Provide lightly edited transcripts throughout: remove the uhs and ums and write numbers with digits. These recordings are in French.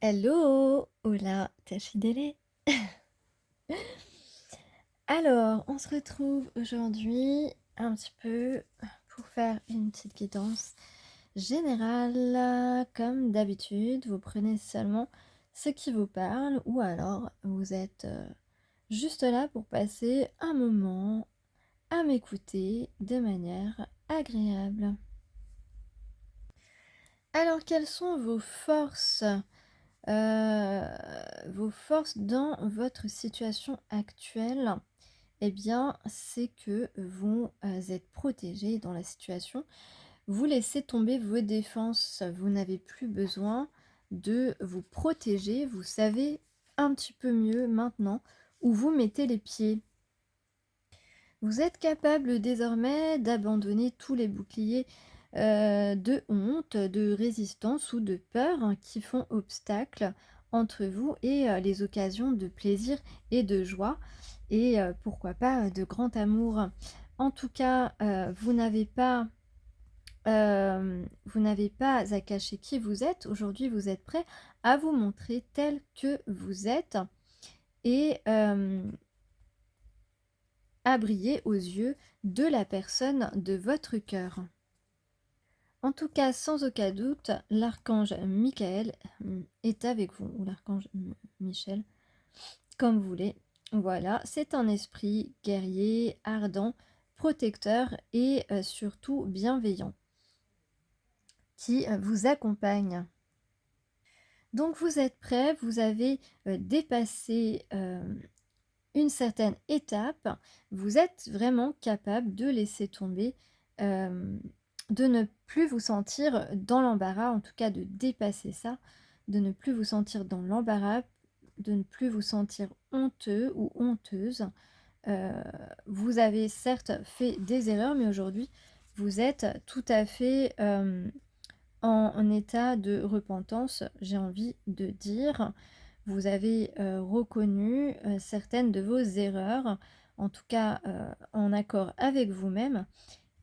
Hello! Hola, Tachidele. Alors, on se retrouve aujourd'hui un petit peu pour faire une petite guidance générale. Comme d'habitude, vous prenez seulement ce qui vous parle ou alors vous êtes juste là pour passer un moment à m'écouter de manière agréable. Alors, quelles sont vos forces dans votre situation actuelle? Eh bien, c'est que vous êtes protégé dans la situation. Vous laissez tomber vos défenses. Vous n'avez plus besoin de vous protéger. Vous savez un petit peu mieux maintenant où vous mettez les pieds. Vous êtes capable désormais d'abandonner tous les boucliers de honte, de résistance ou de peur qui font obstacle entre vous et les occasions de plaisir et de joie et pourquoi pas de grand amour. En tout cas, vous n'avez pas à cacher qui vous êtes. Aujourd'hui, vous êtes prêt à vous montrer tel que vous êtes et à briller aux yeux de la personne de votre cœur. En tout cas, sans aucun doute, l'archange Michael est avec vous, ou l'archange Michel, comme vous voulez. Voilà, c'est un esprit guerrier, ardent, protecteur et surtout bienveillant qui vous accompagne. Donc vous êtes prêts, vous avez dépassé une certaine étape, vous êtes vraiment capable de laisser tomber, de ne plus vous sentir dans l'embarras, en tout cas de dépasser ça, de ne plus vous sentir dans l'embarras, de ne plus vous sentir honteux ou honteuse. Vous avez certes fait des erreurs, mais aujourd'hui, vous êtes tout à fait en état de repentance, j'ai envie de dire. Vous avez reconnu certaines de vos erreurs, en tout cas en accord avec vous-même.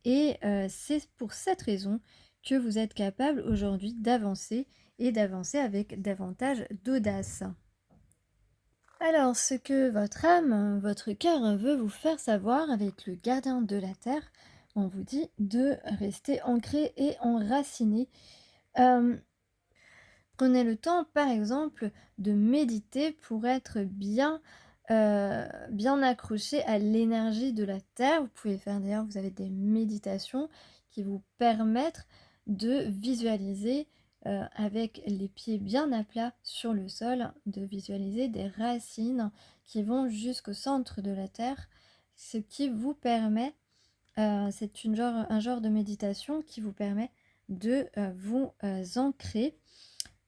Et c'est pour cette raison que vous êtes capable aujourd'hui d'avancer et d'avancer avec davantage d'audace. Alors, ce que votre âme, votre cœur veut vous faire savoir avec le gardien de la terre, on vous dit de rester ancré et enraciné. Euh, Prenez le temps, par exemple, de méditer pour être bien accroché à l'énergie de la terre. Vous pouvez faire d'ailleurs, vous avez des méditations qui vous permettent de visualiser avec les pieds bien à plat sur le sol, de visualiser des racines qui vont jusqu'au centre de la terre, ce qui vous permet, c'est un genre de méditation qui vous permet de vous ancrer,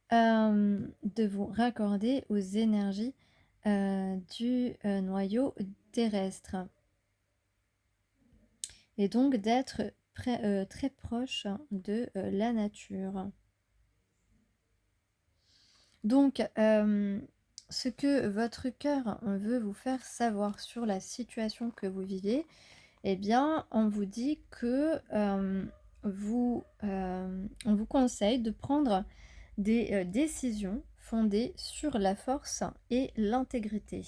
de vous raccorder aux énergies du noyau terrestre et donc d'être très proche de la nature. Donc, ce que votre cœur veut vous faire savoir sur la situation que vous vivez, eh bien, on vous dit que on vous conseille de prendre des décisions fondées sur la force et l'intégrité.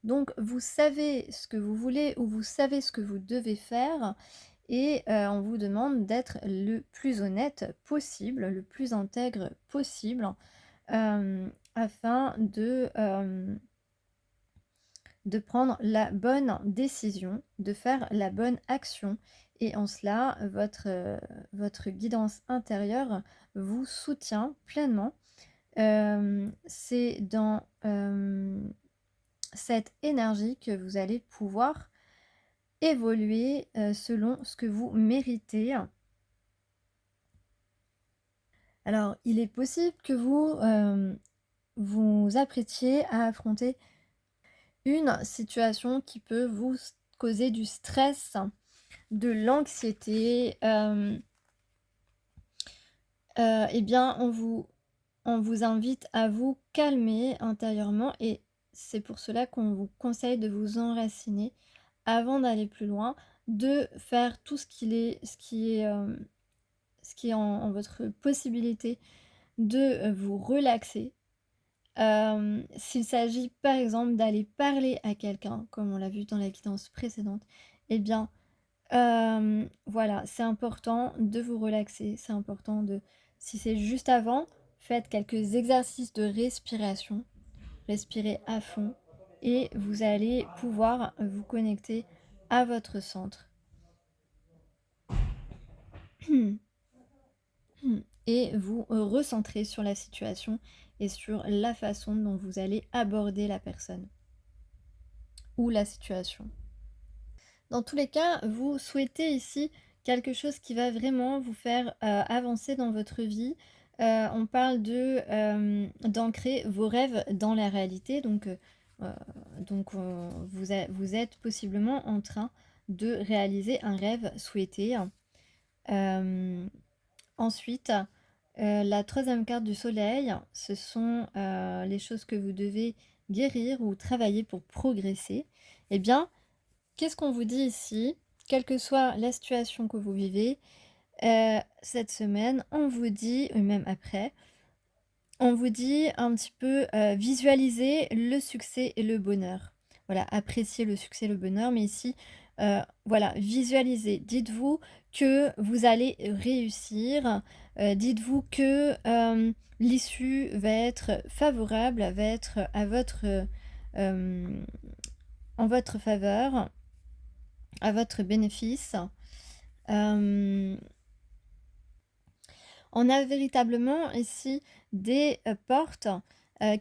Donc vous savez ce que vous voulez ou vous savez ce que vous devez faire et on vous demande d'être le plus honnête possible, le plus intègre possible, afin de prendre la bonne décision, de faire la bonne action. Et en cela, votre guidance intérieure vous soutient pleinement. C'est dans cette énergie que vous allez pouvoir évoluer selon ce que vous méritez. Alors, il est possible que vous apprêtiez à affronter une situation qui peut vous causer du stress, de l'anxiété. Eh bien, on vous invite à vous calmer intérieurement et c'est pour cela qu'on vous conseille de vous enraciner avant d'aller plus loin, de faire tout ce qui est en votre possibilité de vous relaxer. S'il s'agit par exemple d'aller parler à quelqu'un, comme on l'a vu dans la guidance précédente, eh bien, voilà, c'est important de vous relaxer, c'est important de si c'est juste avant, faites quelques exercices de respiration, respirez à fond et vous allez pouvoir vous connecter à votre centre. Et vous recentrer sur la situation et sur la façon dont vous allez aborder la personne ou la situation. Dans tous les cas, vous souhaitez ici quelque chose qui va vraiment vous faire avancer dans votre vie. On parle d'ancrer vos rêves dans la réalité. Vous êtes possiblement en train de réaliser un rêve souhaité. Ensuite, la troisième carte du soleil, ce sont les choses que vous devez guérir ou travailler pour progresser. Eh bien, qu'est-ce qu'on vous dit ici? Quelle que soit la situation que vous vivez, cette semaine, on vous dit, ou même après, on vous dit un petit peu visualiser le succès et le bonheur. Voilà, apprécier le succès et le bonheur, mais ici, voilà, visualisez. Dites-vous que vous allez réussir. Dites-vous que l'issue va être favorable, va être à en votre faveur, à votre bénéfice. On a véritablement ici des portes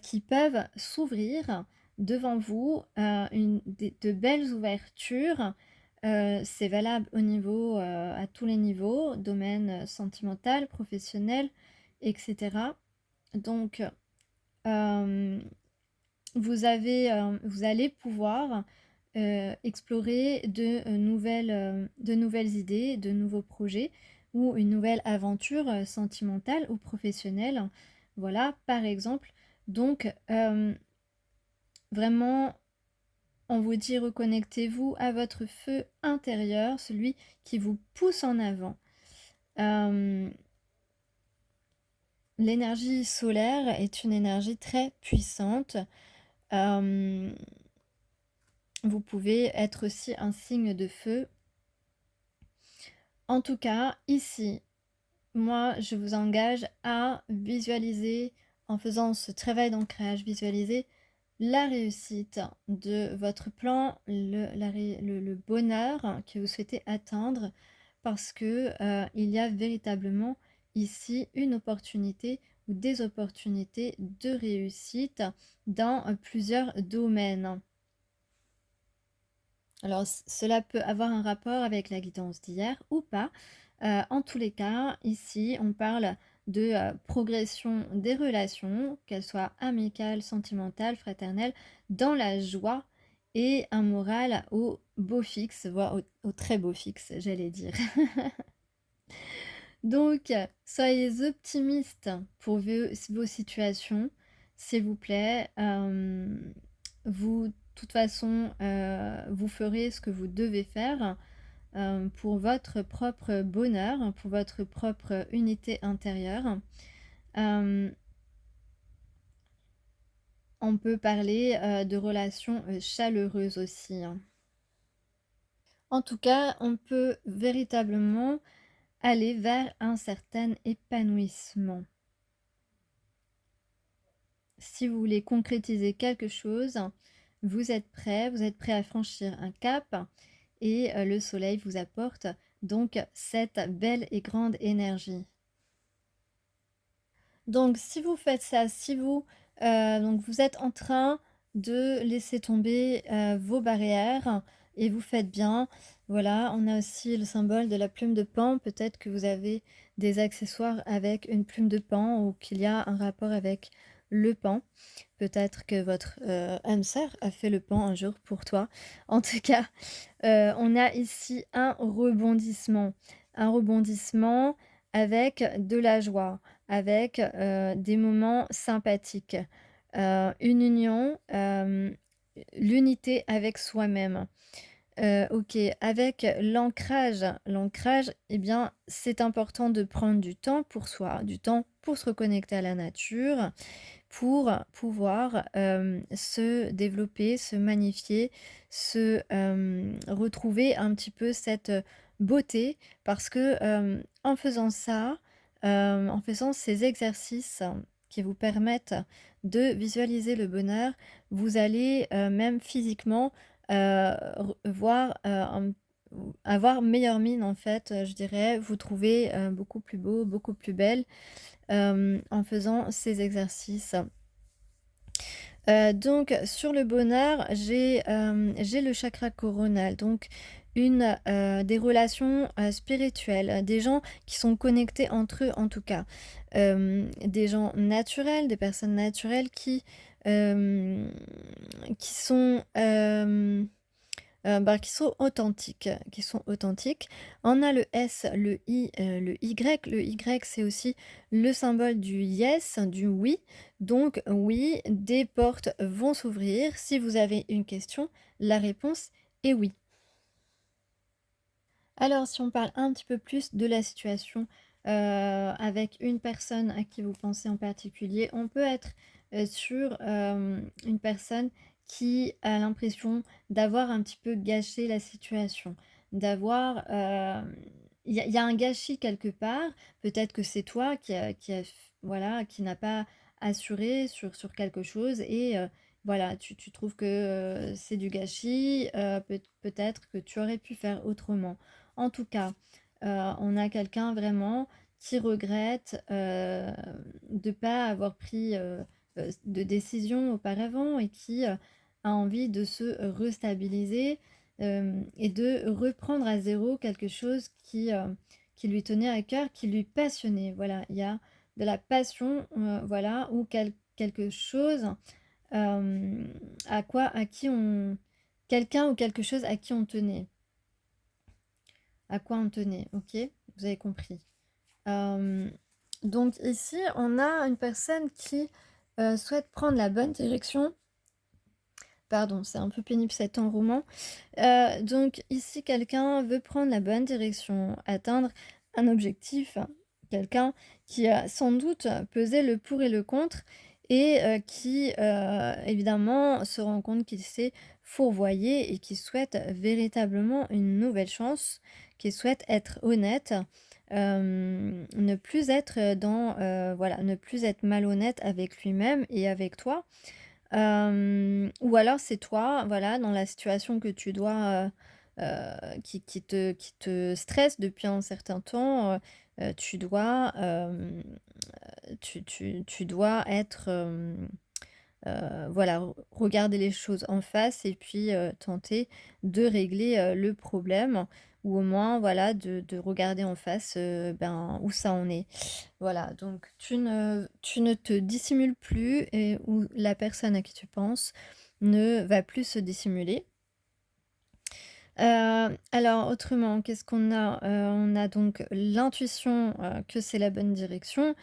qui peuvent s'ouvrir devant vous, de belles ouvertures. C'est valable au niveau, à tous les niveaux, domaine sentimental, professionnel, etc. Donc, vous allez pouvoir explorer de nouvelles idées, de nouveaux projets ou une nouvelle aventure sentimentale ou professionnelle. Voilà, par exemple. Donc, vraiment, on vous dit reconnectez-vous à votre feu intérieur, celui qui vous pousse en avant. L'énergie solaire est une énergie très puissante. Vous pouvez être aussi un signe de feu. En tout cas, ici, moi, je vous engage à visualiser, en faisant ce travail d'ancrage, visualiser la réussite de votre plan, le bonheur que vous souhaitez atteindre, parce que il y a véritablement ici une opportunité ou des opportunités de réussite dans plusieurs domaines. Alors, cela peut avoir un rapport avec la guidance d'hier ou pas. En tous les cas, ici, on parle de progression des relations, qu'elles soient amicales, sentimentales, fraternelles, dans la joie et un moral au beau fixe, voire au très beau fixe, j'allais dire. Donc, soyez optimistes pour vos situations, s'il vous plaît. De toute façon, vous ferez ce que vous devez faire pour votre propre bonheur, pour votre propre unité intérieure. On peut parler de relations chaleureuses aussi. En tout cas, on peut véritablement aller vers un certain épanouissement. Si vous voulez concrétiser quelque chose, vous êtes prêt à franchir un cap et le soleil vous apporte donc cette belle et grande énergie. Donc si vous faites ça, si vous, donc vous êtes en train de laisser tomber vos barrières et vous faites bien, voilà, on a aussi le symbole de la plume de pan. Peut-être que vous avez des accessoires avec une plume de pan ou qu'il y a un rapport avec le pan. Peut-être que votre âme sœur a fait le pan un jour pour toi. En tout cas, on a ici un rebondissement. Un rebondissement avec de la joie, avec des moments sympathiques. Une union, l'unité avec soi-même. OK, avec l'ancrage, eh bien, c'est important de prendre du temps pour soi, du temps pour se reconnecter à la nature, pour pouvoir, se développer, se magnifier, retrouver un petit peu cette, beauté parce que, en faisant ça, en faisant ces exercices qui vous permettent de visualiser le bonheur, vous allez, même physiquement, re voir, avoir meilleure mine en fait, je dirais, vous trouver, beaucoup plus beau, beaucoup plus belle, en faisant ces exercices. Donc sur le bonheur, j'ai le chakra coronal, donc des relations, spirituelles, des gens qui sont connectés entre eux en tout cas. Des gens naturels, des personnes naturelles hem, qui sont, qui sont authentiques, qui sont authentiques. On a le S, le I, le Y. Le Y, c'est aussi le symbole du yes, du oui. Donc oui, des portes vont s'ouvrir. Si vous avez une question, la réponse est oui. Alors si on parle un petit peu plus de la situation, avec une personne à qui vous pensez en particulier, on peut être, sur, une personne qui a l'impression d'avoir un petit peu gâché la situation, d'avoir, il y a un gâchis quelque part. Peut-être que c'est toi qui a voilà, qui n'a pas assuré sur quelque chose et voilà, tu trouves que, c'est du gâchis, peut-être que tu aurais pu faire autrement. En tout cas, on a quelqu'un vraiment qui regrette, de pas avoir pris, de décision auparavant et qui, a envie de se restabiliser, et de reprendre à zéro quelque chose qui lui tenait à cœur, qui lui passionnait. Voilà, il y a de la passion, voilà, ou quelque chose, hem, à qui on quelqu'un ou quelque chose à qui on tenait. À quoi on tenait, OK? Vous avez compris. Hem, donc ici, on a une personne qui, souhaite prendre la bonne direction. Pardon, c'est un peu pénible cet enrouement. Donc ici, quelqu'un veut prendre la bonne direction, atteindre un objectif. Quelqu'un qui a sans doute pesé le pour et le contre et qui, évidemment, se rend compte qu'il s'est fourvoyé et qui souhaite véritablement une nouvelle chance, qui souhaite être honnête, ne plus être dans, voilà, ne plus être malhonnête avec lui-même et avec toi. Ou alors c'est toi, voilà, dans la situation que tu dois, qui te stresse depuis un certain temps, tu dois, tu dois être, voilà, regarder les choses en face et puis, tenter de régler, le problème ou au moins, voilà, de regarder en face, ben, où ça en est. Voilà, donc tu ne te dissimules plus et ou la personne à qui tu penses ne va plus se dissimuler. Alors autrement, qu'est-ce qu'on a? On a donc l'intuition, que c'est la bonne direction.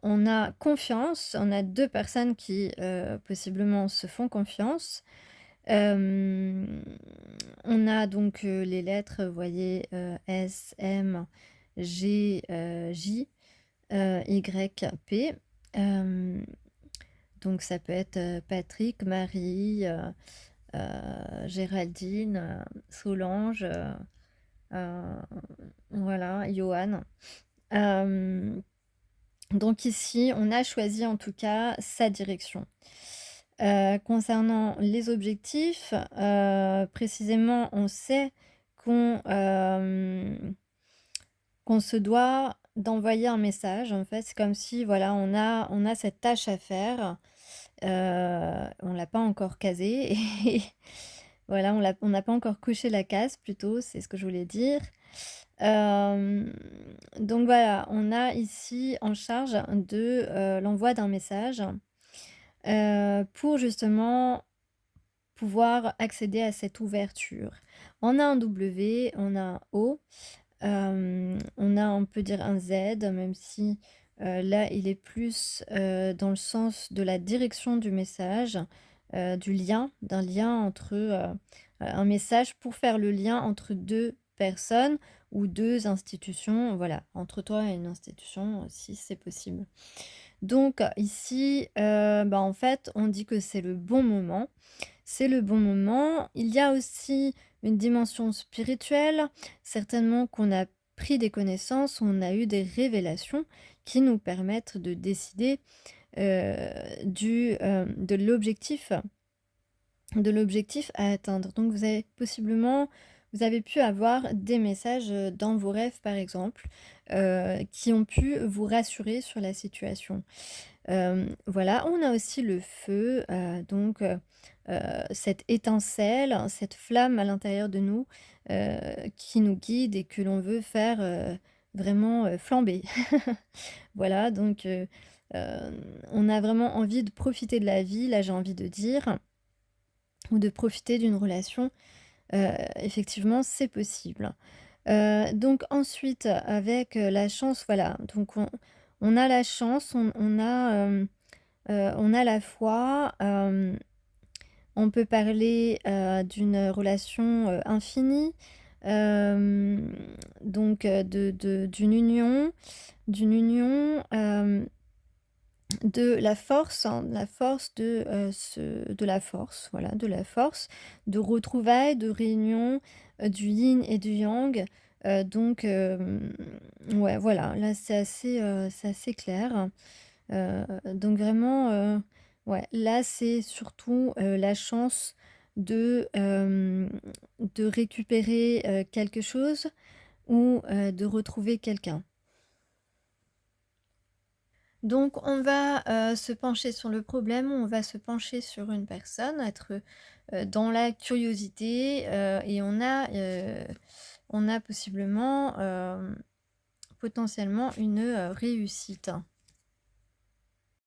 On a confiance, on a 2 personnes qui, possiblement se font confiance. Hem, on a donc, les lettres, vous voyez, S, M, G, J, Y, P. Hem, donc ça peut être, Patrick, Marie, Géraldine, Solange, heu, voilà, Johan. Hem, donc ici, on a choisi en tout cas sa direction. Concernant les objectifs, précisément, on sait qu'on, qu'on se doit d'envoyer un message. En fait, c'est comme si, voilà, on a cette tâche à faire, on l'a pas encore casée et voilà, on n'a pas encore coché la case plutôt, c'est ce que je voulais dire. Hem, donc voilà, on a ici en charge de, l'envoi d'un message, pour justement pouvoir accéder à cette ouverture. On a un W, on a un O, on a, on peut dire un Z, même si, là, il est plus, dans le sens de la direction du message, du lien, d'un lien entre, un message pour faire le lien entre 2 personnes ou 2 institutions, voilà, entre toi et une institution, si c'est possible. Donc ici, bah, en fait, on dit que c'est le bon moment. C'est le bon moment. Il y a aussi une dimension spirituelle, certainement qu'on a pris des connaissances, on a eu des révélations qui nous permettent de décider, de l'objectif à atteindre. Donc vous avez pu avoir des messages, dans vos rêves par exemple, qui ont pu vous rassurer sur la situation. Voilà, on a aussi le feu, cette étincelle, cette flamme à l'intérieur de nous, qui nous guide et que l'on veut faire, vraiment, flamber. Voilà, on a vraiment envie de profiter de la vie, là j'ai envie de dire, ou de profiter d'une relation, effectivement c'est possible. Donc ensuite avec, la chance, voilà, donc on a la chance, on a la foi, on peut parler, d'une relation, infinie, de d'une union, de la force, hein, la force de la force, voilà, de la force, de retrouvailles, de réunion, du yin et du yang, ouais, voilà, là, c'est assez clair. Donc vraiment, ouais, là, c'est surtout, la chance de récupérer, quelque chose ou, de retrouver quelqu'un. Donc on va, se pencher sur le problème, on va se pencher sur une personne, être, dans la curiosité, et on a possiblement, potentiellement une, réussite.